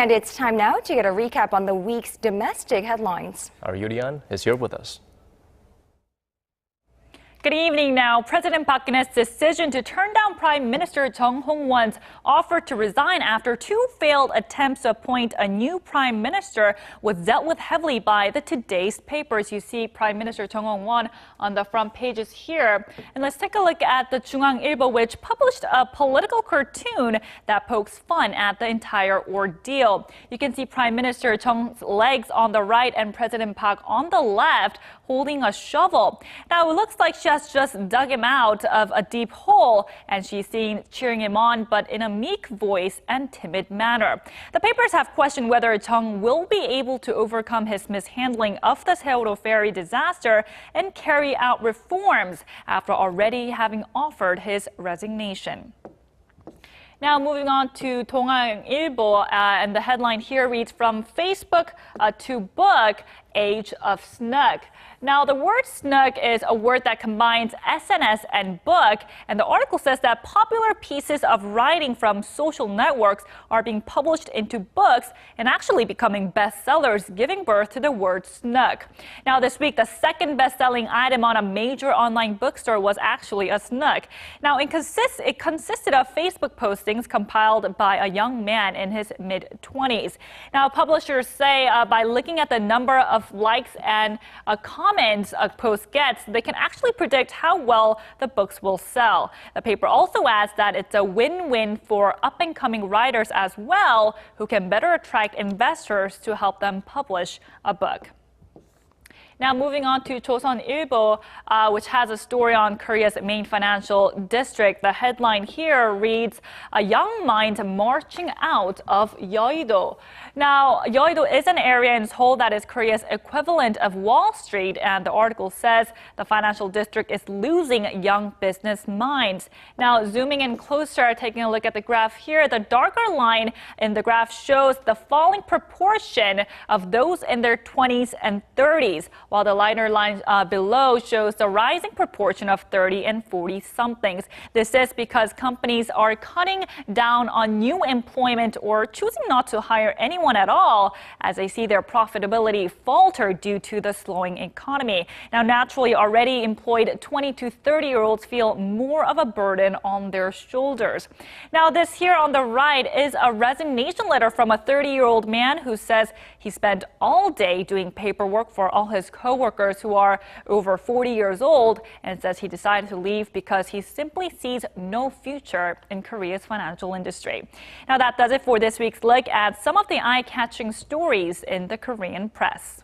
And it's time now to get a recap on the week's domestic headlines. Our Yoo Li-an is here with us. Good evening now. President Park Geun-hye's decision to turn down Prime Minister Chung Hong-won's offer to resign after two failed attempts to appoint a new prime minister was dealt with heavily by the today's papers. You see Prime Minister Chung Hong-won on the front pages here. And let's take a look at the 중앙일보, which published a political cartoon that pokes fun at the entire ordeal. You can see Prime Minister Chung's legs on the right and President Park on the left holding a shovel. Now, it looks like she has just dug him out of a deep hole, and she's seen cheering him on, but in a meek voice and timid manner. The papers have questioned whether Chung will be able to overcome his mishandling of the Sewol-ho ferry disaster and carry out reforms after already having offered his resignation. Now moving on to 동아일보, and the headline here reads, "From Facebook to book, Age of Snug." Now, the word snug is a word that combines SNS and book, and the article says that popular pieces of writing from social networks are being published into books and actually becoming bestsellers, giving birth to the word snug. Now, this week, the second best-selling item on a major online bookstore was actually a snug. Now, it consisted of Facebook postings compiled by a young man in his mid-20s. Now, publishers say by looking at the number of likes and comments a post gets, they can actually predict how well the books will sell. The paper also adds that it's a win-win for up-and-coming writers as well, who can better attract investors to help them publish a book. Now moving on to 조선일보, which has a story on Korea's main financial district. The headline here reads, "A young mind marching out of Yeouido." Now, Yeouido is an area in Seoul that is Korea's equivalent of Wall Street, and the article says the financial district is losing young business minds. Now, zooming in closer, taking a look at the graph here, the darker line in the graph shows the falling proportion of those in their 20s and 30s. While the lighter line below shows the rising proportion of 30 and 40-somethings. This is because companies are cutting down on new employment or choosing not to hire anyone at all as they see their profitability falter due to the slowing economy. Now, naturally, already employed 20 to 30-year-olds feel more of a burden on their shoulders. Now, this here on the right is a resignation letter from a 30-year-old man who says he spent all day doing paperwork for all his co-workers who are over 40 years old, and says he decided to leave because he simply sees no future in Korea's financial industry. Now that does it for this week's look at some of the eye-catching stories in the Korean press.